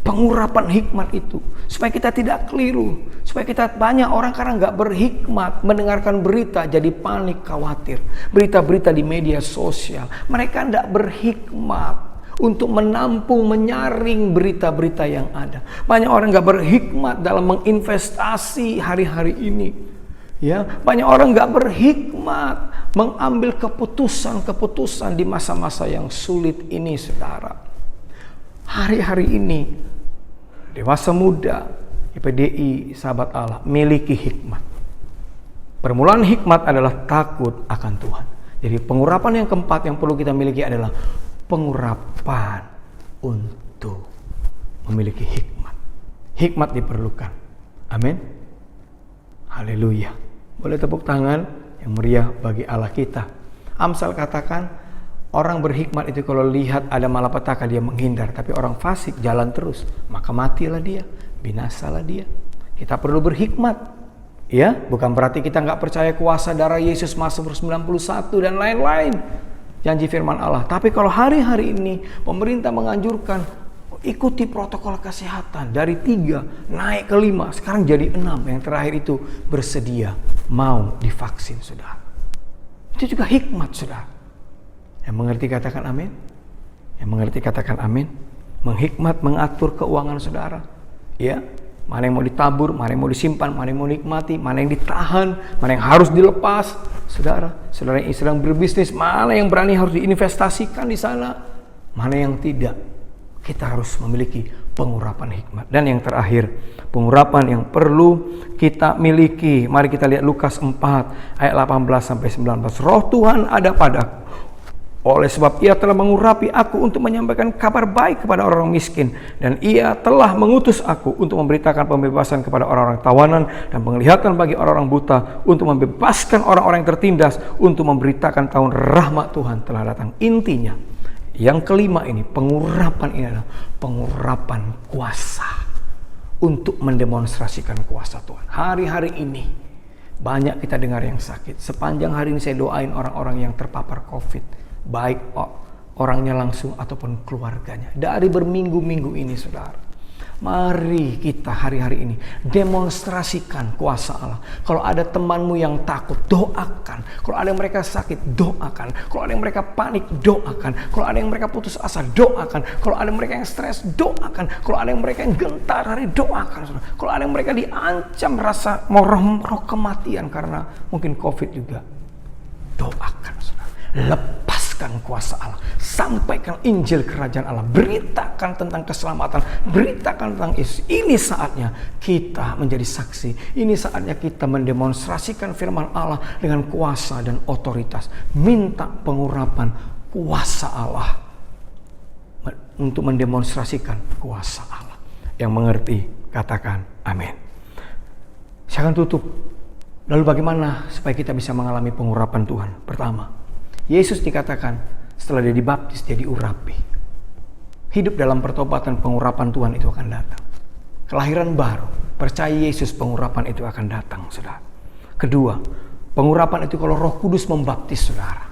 Pengurapan hikmat itu. Supaya kita tidak keliru. Supaya kita, banyak orang karena nggak berhikmat mendengarkan berita jadi panik, khawatir. Berita-berita di media sosial. Mereka nggak berhikmat untuk menampung, menyaring berita-berita yang ada. Banyak orang nggak berhikmat dalam menginvestasi hari-hari ini. Ya, banyak orang nggak berhikmat mengambil keputusan-keputusan di masa-masa yang sulit ini, saudara. Hari-hari ini, dewasa muda, IPDI, sahabat Allah, miliki hikmat. Permulaan hikmat adalah takut akan Tuhan. Jadi pengurapan yang keempat yang perlu kita miliki adalah pengurapan untuk memiliki hikmat. Hikmat diperlukan. Amin. Haleluya. Boleh tepuk tangan yang meriah bagi Allah kita. Amsal katakan, orang berhikmat itu kalau lihat ada malapetaka dia menghindar. Tapi orang fasik jalan terus, maka matilah dia, binasalah dia. Kita perlu berhikmat. Ya, bukan berarti kita nggak percaya kuasa darah Yesus Mazmur 91 dan lain-lain. Janji firman Allah. Tapi kalau hari-hari ini pemerintah menganjurkan ikuti protokol kesehatan dari 3 naik ke 5, sekarang jadi 6. Yang terakhir itu bersedia mau divaksin, saudara. Itu juga hikmat, saudara. Yang mengerti katakan amin. Yang mengerti katakan amin. Menghikmat mengatur keuangan saudara. Ya, mana yang mau ditabur, mana yang mau disimpan, mana yang mau nikmati, mana yang ditahan, mana yang harus dilepas. Saudara yang sedang berbisnis, mana yang berani harus diinvestasikan di sana, mana yang tidak. Kita harus memiliki pengurapan hikmat. Dan yang terakhir, pengurapan yang perlu kita miliki. Mari kita lihat Lukas 4 ayat 18 sampai 19. Roh Tuhan ada padaku, oleh sebab ia telah mengurapi aku untuk menyampaikan kabar baik kepada orang miskin, dan ia telah mengutus aku untuk memberitakan pembebasan kepada orang-orang tawanan dan penglihatan bagi orang-orang buta, untuk membebaskan orang-orang yang tertindas, untuk memberitakan tahun rahmat Tuhan telah datang. Intinya, yang kelima ini, pengurapan ini adalah pengurapan kuasa untuk mendemonstrasikan kuasa Tuhan. Hari-hari ini banyak kita dengar yang sakit. Sepanjang hari ini saya doain orang-orang yang terpapar COVID, baik orangnya langsung ataupun keluarganya. Dari berminggu-minggu ini, saudara, mari kita hari-hari ini demonstrasikan kuasa Allah. Kalau ada temanmu yang takut, doakan. Kalau ada yang mereka sakit, doakan. Kalau ada yang mereka panik, doakan. Kalau ada yang mereka putus asa, doakan. Kalau ada yang mereka yang stres, doakan. Kalau ada yang mereka yang gentar hari, doakan. Saudara. Kalau ada yang mereka diancam rasa roh kematian karena mungkin COVID juga, doakan, saudara. Lepaskan kuasa Allah, sampaikan Injil kerajaan Allah, beritakan tentang keselamatan, beritakan tentang Yesus. Ini saatnya kita menjadi saksi. Ini saatnya kita mendemonstrasikan firman Allah dengan kuasa dan otoritas. Minta pengurapan kuasa Allah untuk mendemonstrasikan kuasa Allah. Yang mengerti katakan amin. Saya akan tutup. Lalu bagaimana supaya kita bisa mengalami pengurapan Tuhan? Pertama, Yesus dikatakan setelah dia dibaptis, dia diurapi. Hidup dalam pertobatan, pengurapan Tuhan itu akan datang. Kelahiran baru, percaya Yesus, pengurapan itu akan datang, saudara. Kedua, pengurapan itu kalau Roh Kudus membaptis, saudara.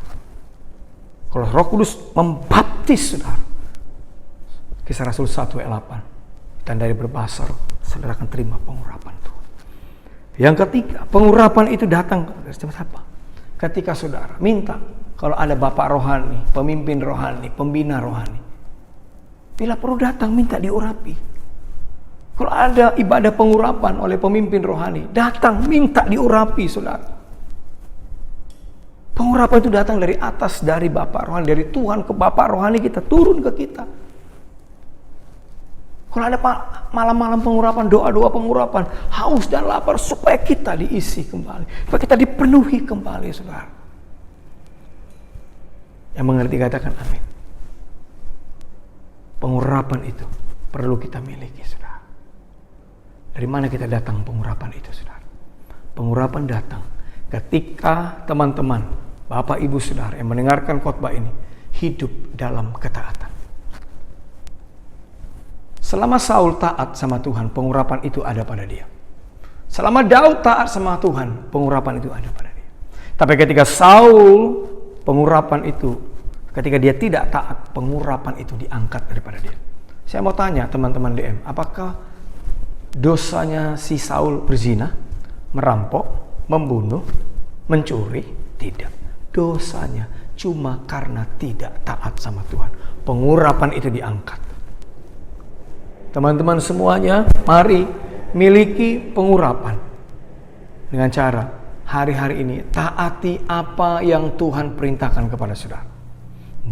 Kalau Roh Kudus membaptis, saudara. Kisah Rasul 1 ayat 8. Dan dari berbahasa roh, saudara akan terima pengurapan Tuhan. Yang ketiga, pengurapan itu datang dari siapa? Ketika saudara minta, kalau ada bapak rohani, pemimpin rohani, pembina rohani, bila perlu datang minta diurapi. Kalau ada ibadah pengurapan oleh pemimpin rohani, datang minta diurapi, saudara. Pengurapan itu datang dari atas, dari bapak rohani, dari Tuhan ke bapak rohani kita, turun ke kita. Kalau ada malam-malam pengurapan, doa-doa pengurapan, haus dan lapar, supaya kita diisi kembali, supaya kita dipenuhi kembali, saudara. Yang mengerti katakan amin. Pengurapan itu perlu kita miliki, saudara. Dari mana kita datang pengurapan itu, saudara? Pengurapan datang ketika teman-teman, bapak ibu saudara yang mendengarkan khotbah ini hidup dalam ketaatan. Selama Saul taat sama Tuhan, pengurapan itu ada pada dia. Selama Daud taat sama Tuhan, pengurapan itu ada pada dia. Tapi ketika Saul, pengurapan itu, ketika dia tidak taat, pengurapan itu diangkat daripada dia. Saya mau tanya teman-teman DM, apakah dosanya si Saul berzina, merampok, membunuh, mencuri? Tidak. Dosanya cuma karena tidak taat sama Tuhan. Pengurapan itu diangkat. Teman-teman semuanya, mari miliki pengurapan. Dengan cara hari-hari ini taati apa yang Tuhan perintahkan kepada saudara.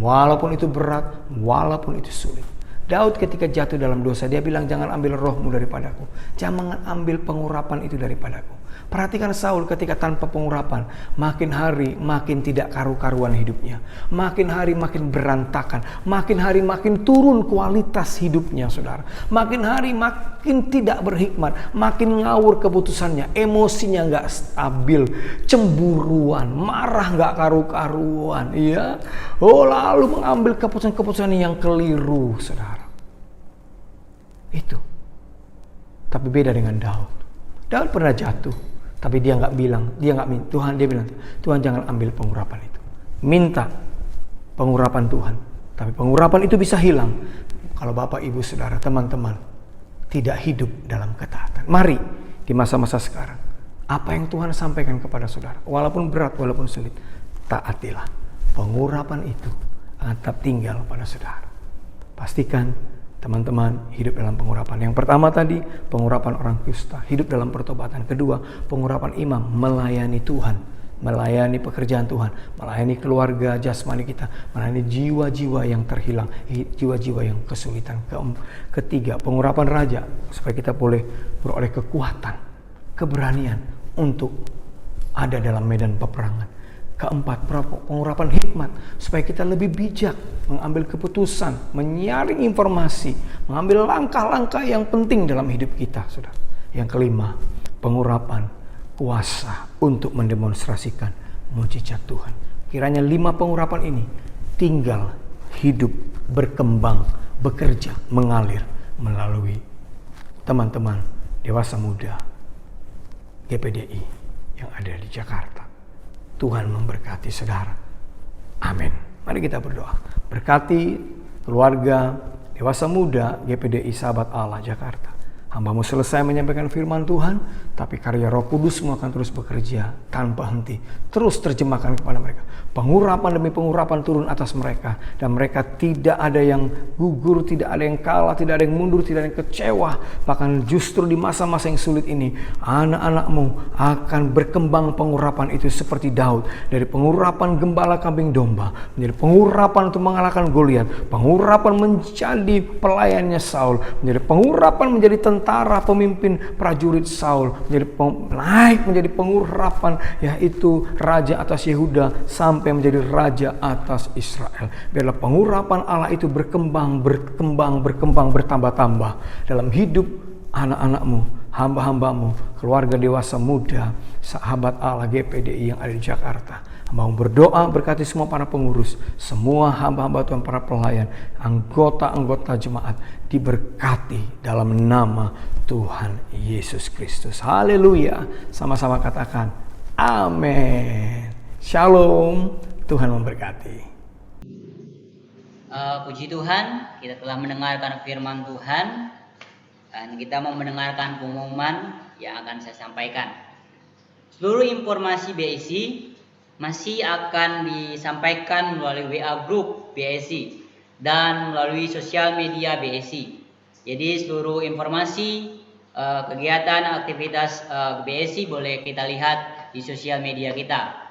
Walaupun itu berat, walaupun itu sulit. Daud ketika jatuh dalam dosa, dia bilang, jangan ambil rohmu daripadaku. Jangan ambil pengurapan itu daripadaku. Perhatikan Saul ketika tanpa pengurapan, makin hari makin tidak karu-karuan hidupnya. Makin hari makin berantakan. Makin hari makin turun kualitas hidupnya, saudara. Makin hari makin tidak berhikmat. Makin ngawur keputusannya. Emosinya gak stabil. Cemburuan. Marah gak karu-karuan. Ya. Oh, lalu mengambil keputusan-keputusan yang keliru, saudara. Itu. Tapi beda dengan Daud. Daud pernah jatuh, Tapi dia nggak bilang, dia bilang, Tuhan jangan ambil pengurapan itu. Minta pengurapan Tuhan. Tapi pengurapan itu bisa hilang kalau Bapak, Ibu, Saudara, teman-teman tidak hidup dalam ketaatan. Mari di masa-masa sekarang, apa yang Tuhan sampaikan kepada saudara, walaupun berat, walaupun sulit, taatilah. Pengurapan itu akan tetap tinggal pada saudara. Pastikan teman-teman hidup dalam pengurapan. Yang pertama tadi, pengurapan orang kusta, hidup dalam pertobatan. Kedua, pengurapan imam, melayani Tuhan, melayani pekerjaan Tuhan, melayani keluarga jasmani kita, melayani jiwa-jiwa yang terhilang, jiwa-jiwa yang kesulitan. Ketiga, pengurapan raja, supaya kita boleh beroleh kekuatan, keberanian untuk ada dalam medan peperangan. Keempat, pengurapan hikmat, supaya kita lebih bijak mengambil keputusan, menyaring informasi, mengambil langkah-langkah yang penting dalam hidup kita, saudara. Yang kelima, pengurapan kuasa untuk mendemonstrasikan mujizat Tuhan. Kiranya 5 pengurapan ini tinggal hidup, berkembang, bekerja, mengalir melalui teman-teman dewasa muda GPDI yang ada di Jakarta. Tuhan memberkati saudara. Amin. Mari kita berdoa. Berkati keluarga dewasa muda GPDI Sahabat Allah Jakarta. Hamba-Mu selesai menyampaikan firman Tuhan, tapi karya Roh Kudus-Mu akan terus bekerja tanpa henti. Terus terjemahkan kepada mereka. Pengurapan demi pengurapan turun atas mereka. Dan mereka tidak ada yang gugur, tidak ada yang kalah, tidak ada yang mundur, tidak ada yang kecewa. Bahkan justru di masa-masa yang sulit ini, anak-anak-Mu akan berkembang pengurapan itu seperti Daud. Dari pengurapan gembala kambing domba, menjadi pengurapan untuk mengalahkan Goliat. Pengurapan menjadi pelayannya Saul. Menjadi pengurapan menjadi tentara, pemimpin prajurit Saul, naik menjadi pengurapan, yaitu raja atas Yehuda sampai menjadi raja atas Israel. Biarlah pengurapan Allah itu berkembang, bertambah-tambah dalam hidup anak-anak-Mu, hamba-hamba-Mu, keluarga dewasa muda, sahabat Allah GPDI yang ada di Jakarta. Mau berdoa berkati semua para pengurus, semua hamba-hamba Tuhan, para pelayan, anggota-anggota jemaat diberkati dalam nama Tuhan Yesus Kristus. Haleluya. Sama-sama katakan amin. Shalom. Tuhan memberkati. Puji Tuhan, kita telah mendengarkan firman Tuhan dan kita mau mendengarkan pengumuman yang akan saya sampaikan. Seluruh informasi BSI masih akan disampaikan melalui WA Group BSI dan melalui sosial media BSI. Jadi seluruh informasi kegiatan aktivitas BSI boleh kita lihat di sosial media kita.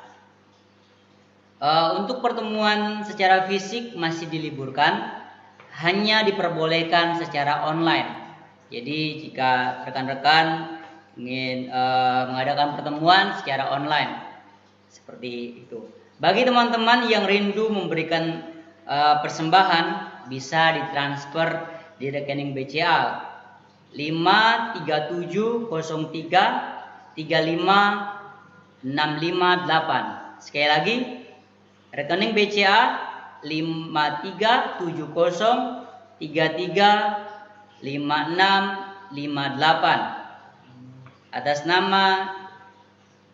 Untuk pertemuan secara fisik masih diliburkan, hanya diperbolehkan secara online. Jadi jika rekan-rekan ingin mengadakan pertemuan secara online, seperti itu. Bagi teman-teman yang rindu memberikan persembahan, bisa ditransfer di rekening BCA 53703 35658. Sekali lagi, rekening BCA 5370335658 atas nama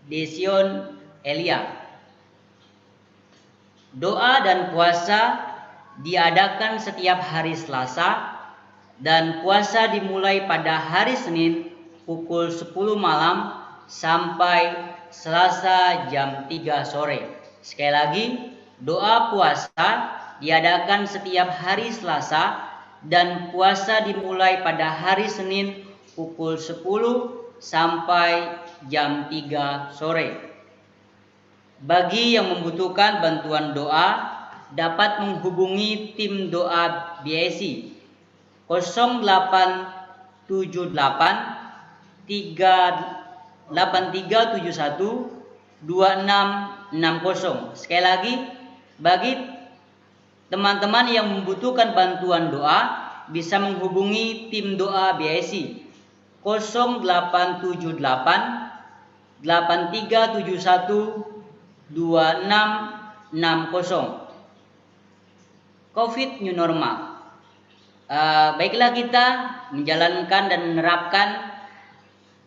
Desion Elia. Doa dan puasa diadakan setiap hari Selasa dan puasa dimulai pada hari Senin pukul 10 malam sampai Selasa jam 3 sore. Sekali lagi, doa puasa diadakan setiap hari Selasa dan puasa dimulai pada hari Senin pukul 10 sampai jam 3 sore. Bagi yang membutuhkan bantuan doa, dapat menghubungi tim doa BSI 0878 8371 2660. Sekali lagi, bagi teman-teman yang membutuhkan bantuan doa, bisa menghubungi tim doa BSI 0878 8371 2660. COVID new normal. Baiklah kita menjalankan dan menerapkan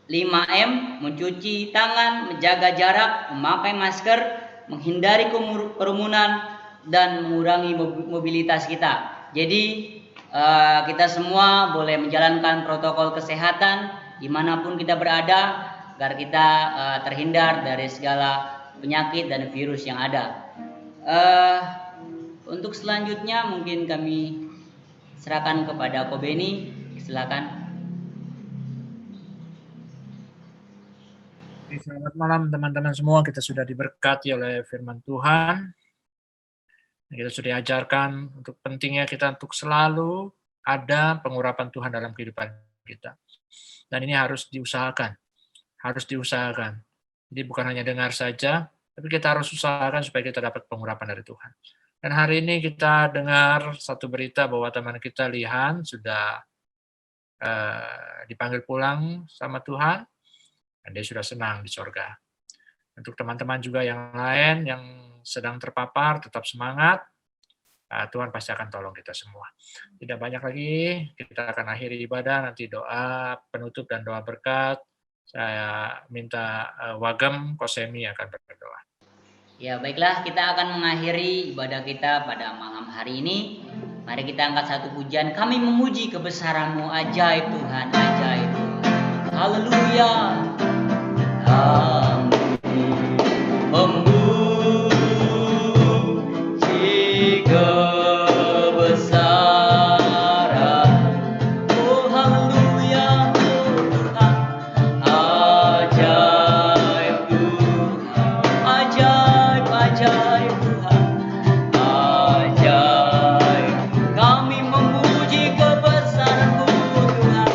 5M, mencuci tangan, menjaga jarak, memakai masker, menghindari kerumunan, dan mengurangi mobilitas kita. Jadi kita semua boleh menjalankan protokol kesehatan dimanapun kita berada, agar kita terhindar dari segala penyakit dan virus yang ada. Untuk selanjutnya mungkin kami serahkan kepada Ko Beni, silakan. Selamat malam teman-teman semua, kita sudah diberkati oleh firman Tuhan. Kita sudah diajarkan untuk pentingnya kita untuk selalu ada pengurapan Tuhan dalam kehidupan kita. Dan ini harus diusahakan. Jadi bukan hanya dengar saja, tapi kita harus usahakan supaya kita dapat pengurapan dari Tuhan. Dan hari ini kita dengar satu berita bahwa teman kita Lihan sudah dipanggil pulang sama Tuhan. Dan dia sudah senang di sorga. Untuk teman-teman juga yang lain yang sedang terpapar, tetap semangat. Tuhan pasti akan tolong kita semua. Tidak banyak lagi, kita akan akhiri ibadah, nanti doa penutup dan doa berkat. Saya minta Wagem Kosemi akan berdoa. Ya, baiklah, kita akan mengakhiri ibadah kita pada malam hari ini. Mari kita angkat satu pujian. Kami memuji kebesaran-Mu, ajaib Tuhan, ajaib Tuhan. Haleluya. Kami memuji kebesaran, oh haleluya, oh Tuhan, ajaib Tuhan, ajaib, ajaib Tuhan, ajaib. Kami memuji kebesaran-Mu Tuhan,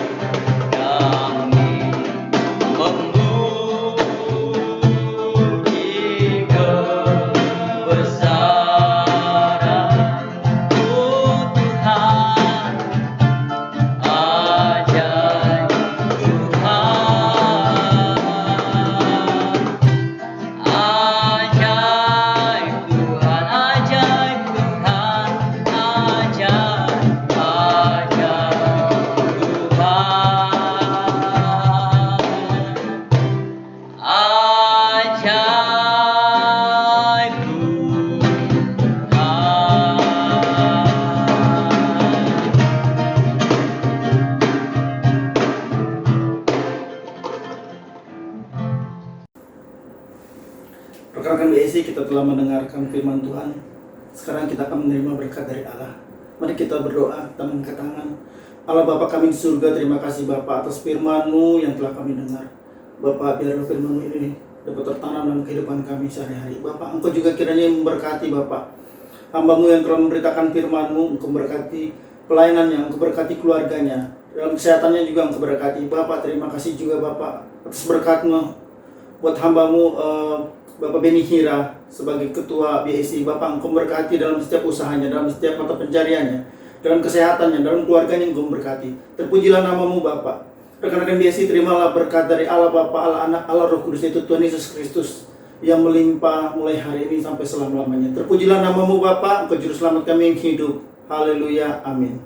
kami memuji Rekan-rekan BSI, kita telah mendengarkan firman Tuhan. Sekarang kita akan menerima berkat dari Allah. Mari kita berdoa, kita mengangkat tangan. Allah Bapa kami di surga, terima kasih Bapa atas firman-Mu yang telah kami dengar. Bapa, biarlah firman-Mu ini dapat tertanam dalam kehidupan kami sehari-hari. Bapa, Engkau juga kiranya memberkati Bapa hamba-Mu yang telah memberitakan firman-Mu. Engkau berkati pelayanannya, Engkau berkati keluarganya, dalam kesehatannya juga Engkau berkati. Bapa, terima kasih juga Bapa atas berkat-Mu buat hamba-Mu Bapak Beni Hira sebagai ketua BSI. Bapak, Engkau berkati dalam setiap usahanya, dalam setiap mata pencariannya, dalam kesehatannya, dalam keluarganya Engkau berkati. Terpujilah nama-Mu Bapak. Rekan-rekan BSI, terimalah berkat dari Allah Bapa, Allah Anak, Allah Roh Kudus, yaitu Tuhan Yesus Kristus yang melimpah mulai hari ini sampai selama-lamanya. Terpujilah nama-Mu Bapak, Engkau juru selamat kami yang hidup. Haleluya, amin.